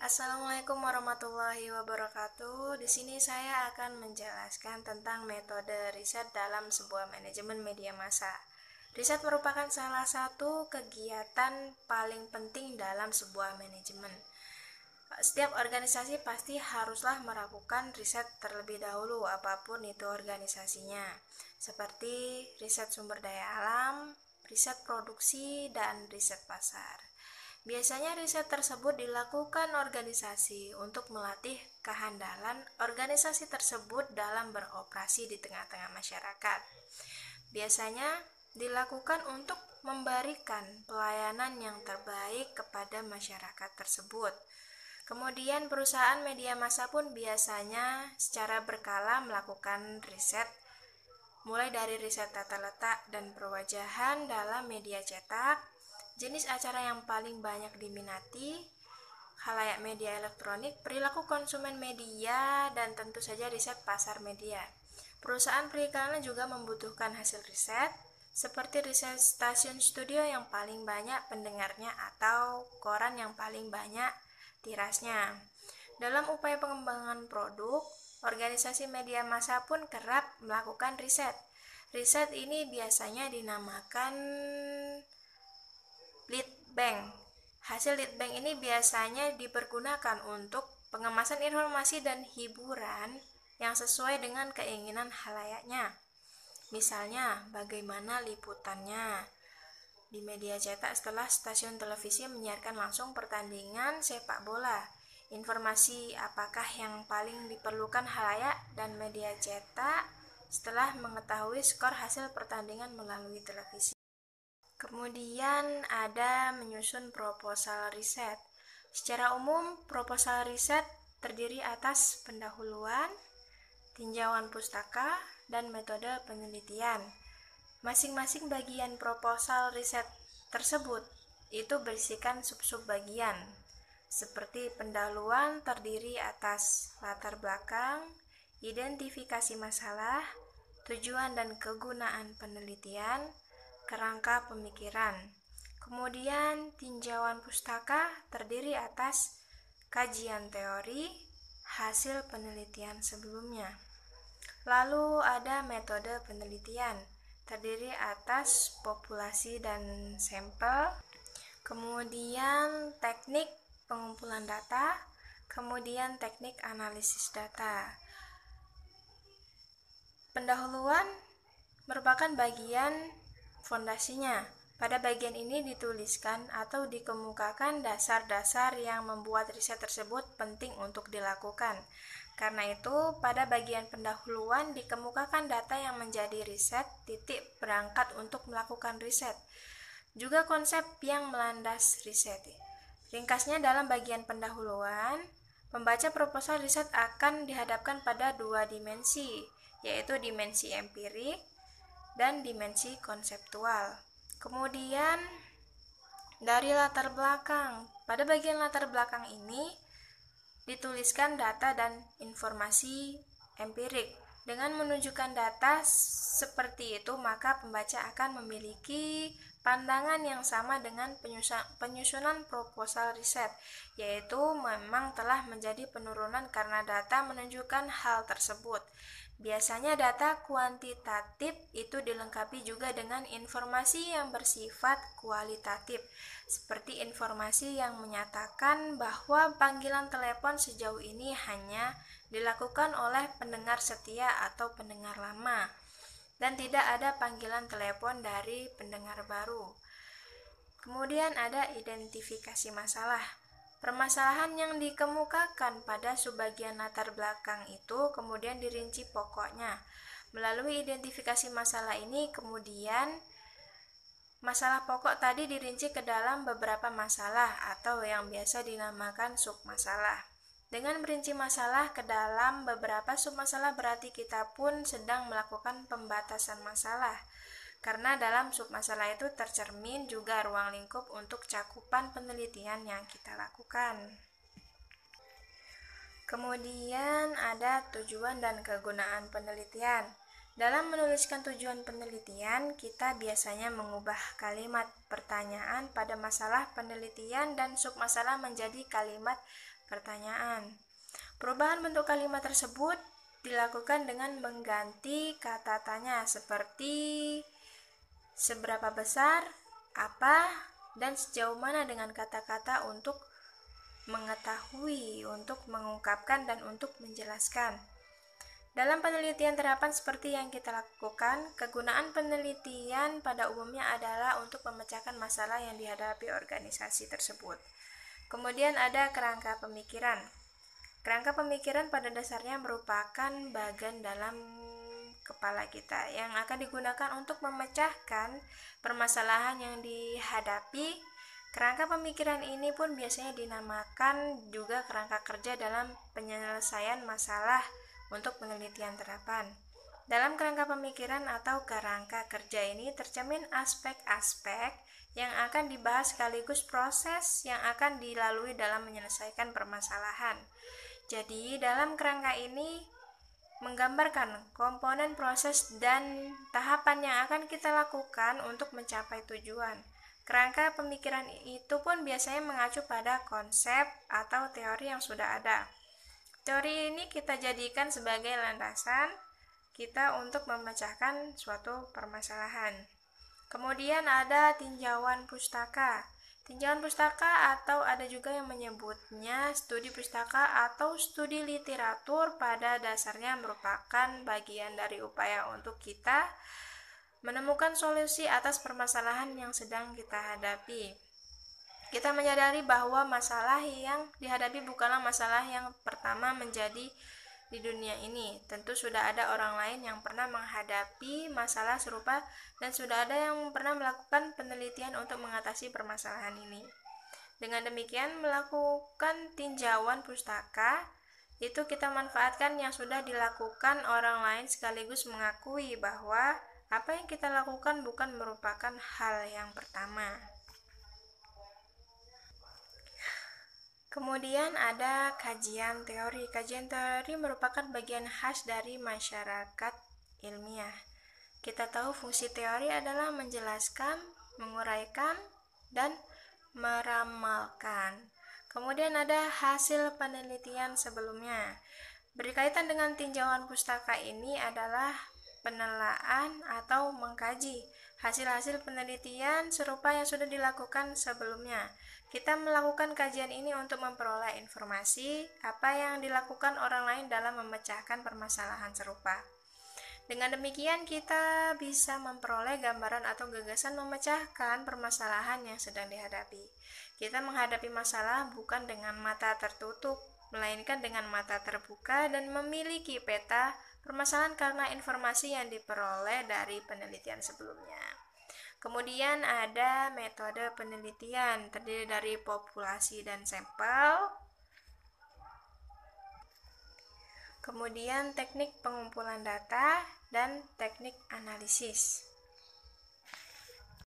Assalamualaikum warahmatullahi wabarakatuh. Di sini saya akan menjelaskan tentang metode riset dalam sebuah manajemen media massa. Riset merupakan salah satu kegiatan paling penting dalam sebuah manajemen. Setiap organisasi pasti haruslah melakukan riset terlebih dahulu, apapun itu organisasinya, seperti riset sumber daya alam, riset produksi, dan riset pasar. Biasanya riset tersebut dilakukan organisasi untuk melatih kehandalan organisasi tersebut dalam beroperasi di tengah-tengah masyarakat. Biasanya dilakukan untuk memberikan pelayanan yang terbaik kepada masyarakat tersebut. Kemudian perusahaan media massa pun biasanya secara berkala melakukan riset, mulai dari riset tata letak dan perwajahan dalam media cetak, jenis acara yang paling banyak diminati, khalayak media elektronik, perilaku konsumen media, dan tentu saja riset pasar media. Perusahaan periklanan juga membutuhkan hasil riset, seperti riset stasiun studio yang paling banyak pendengarnya atau koran yang paling banyak tirasnya. Dalam upaya pengembangan produk, organisasi media massa pun kerap melakukan riset. Riset ini biasanya dinamakan lead bank. Hasil lead bank ini biasanya dipergunakan untuk pengemasan informasi dan hiburan yang sesuai dengan keinginan halayaknya. Misalnya, bagaimana liputannya di media cetak setelah stasiun televisi menyiarkan langsung pertandingan sepak bola. Informasi apakah yang paling diperlukan halayak dan media cetak setelah mengetahui skor hasil pertandingan melalui televisi. Kemudian ada menyusun proposal riset. Secara umum, proposal riset terdiri atas pendahuluan, tinjauan pustaka, dan metode penelitian. Masing-masing bagian proposal riset tersebut itu berisikan sub-sub bagian. Seperti pendahuluan terdiri atas latar belakang, identifikasi masalah, tujuan dan kegunaan penelitian, kerangka pemikiran. Kemudian tinjauan pustaka terdiri atas kajian teori, hasil penelitian sebelumnya. Lalu ada metode penelitian, terdiri atas populasi dan sampel, kemudian teknik pengumpulan data, kemudian teknik analisis data. Pendahuluan merupakan bagian fondasinya. Pada bagian ini dituliskan atau dikemukakan dasar-dasar yang membuat riset tersebut penting untuk dilakukan. Karena itu, pada bagian pendahuluan dikemukakan data yang menjadi riset, titik berangkat untuk melakukan riset. Juga konsep yang melandas riset. Ringkasnya, dalam bagian pendahuluan, pembaca proposal riset akan dihadapkan pada dua dimensi, yaitu dimensi empirik dan dimensi konseptual. Kemudian dari latar belakang, pada bagian latar belakang ini dituliskan data dan informasi empirik. Dengan menunjukkan data seperti itu, maka pembaca akan memiliki pandangan yang sama dengan penyusunan proposal riset, yaitu memang telah menjadi penurunan karena data menunjukkan hal tersebut. Biasanya data kuantitatif itu dilengkapi juga dengan informasi yang bersifat kualitatif, seperti informasi yang menyatakan bahwa panggilan telepon sejauh ini hanya dilakukan oleh pendengar setia atau pendengar lama, dan tidak ada panggilan telepon dari pendengar baru. Kemudian ada identifikasi masalah. Permasalahan yang dikemukakan pada subbagian latar belakang itu kemudian dirinci pokoknya. Melalui identifikasi masalah ini, kemudian masalah pokok tadi dirinci ke dalam beberapa masalah atau yang biasa dinamakan submasalah. Dengan merinci masalah ke dalam beberapa submasalah berarti kita pun sedang melakukan pembatasan masalah. Karena dalam submasalah itu tercermin juga ruang lingkup untuk cakupan penelitian yang kita lakukan. Kemudian ada tujuan dan kegunaan penelitian. Dalam menuliskan tujuan penelitian, kita biasanya mengubah kalimat pertanyaan pada masalah penelitian dan submasalah menjadi kalimat pertanyaan. Perubahan bentuk kalimat tersebut dilakukan dengan mengganti kata tanya seperti seberapa besar, apa, dan sejauh mana dengan kata-kata untuk mengetahui, untuk mengungkapkan, dan untuk menjelaskan. Dalam penelitian terapan seperti yang kita lakukan, kegunaan penelitian pada umumnya adalah untuk memecahkan masalah yang dihadapi organisasi tersebut. Kemudian ada kerangka pemikiran. Kerangka pemikiran pada dasarnya merupakan bagan dalam kepala kita yang akan digunakan untuk memecahkan permasalahan yang dihadapi. Kerangka pemikiran ini pun biasanya dinamakan juga kerangka kerja dalam penyelesaian masalah untuk penelitian terapan. Dalam kerangka pemikiran atau kerangka kerja ini tercermin aspek-aspek yang akan dibahas sekaligus proses yang akan dilalui dalam menyelesaikan permasalahan. Jadi, dalam kerangka ini menggambarkan komponen proses dan tahapan yang akan kita lakukan untuk mencapai tujuan. Kerangka pemikiran itu pun biasanya mengacu pada konsep atau teori yang sudah ada. Teori ini kita jadikan sebagai landasan kita untuk memecahkan suatu permasalahan. Kemudian ada tinjauan pustaka. Tinjauan pustaka atau ada juga yang menyebutnya studi pustaka atau studi literatur pada dasarnya merupakan bagian dari upaya untuk kita menemukan solusi atas permasalahan yang sedang kita hadapi. Kita menyadari bahwa masalah yang dihadapi bukanlah masalah yang pertama menjadi di dunia ini. Tentu sudah ada orang lain yang pernah menghadapi masalah serupa dan sudah ada yang pernah melakukan penelitian untuk mengatasi permasalahan ini. Dengan demikian, melakukan tinjauan pustaka itu kita manfaatkan yang sudah dilakukan orang lain sekaligus mengakui bahwa apa yang kita lakukan bukan merupakan hal yang pertama. Kemudian ada kajian teori. Kajian teori merupakan bagian khas dari masyarakat ilmiah. Kita tahu fungsi teori adalah menjelaskan, menguraikan, dan meramalkan. Kemudian ada hasil penelitian sebelumnya. Berkaitan dengan tinjauan pustaka ini adalah penelaahan atau mengkaji hasil-hasil penelitian serupa yang sudah dilakukan sebelumnya. Kita melakukan kajian ini untuk memperoleh informasi apa yang dilakukan orang lain dalam memecahkan permasalahan serupa. Dengan demikian kita bisa memperoleh gambaran atau gagasan memecahkan permasalahan yang sedang dihadapi. Kita menghadapi masalah bukan dengan mata tertutup, melainkan dengan mata terbuka dan memiliki peta permasalahan karena informasi yang diperoleh dari penelitian sebelumnya. Kemudian ada metode penelitian, terdiri dari populasi dan sampel. Kemudian teknik pengumpulan data dan teknik analisis.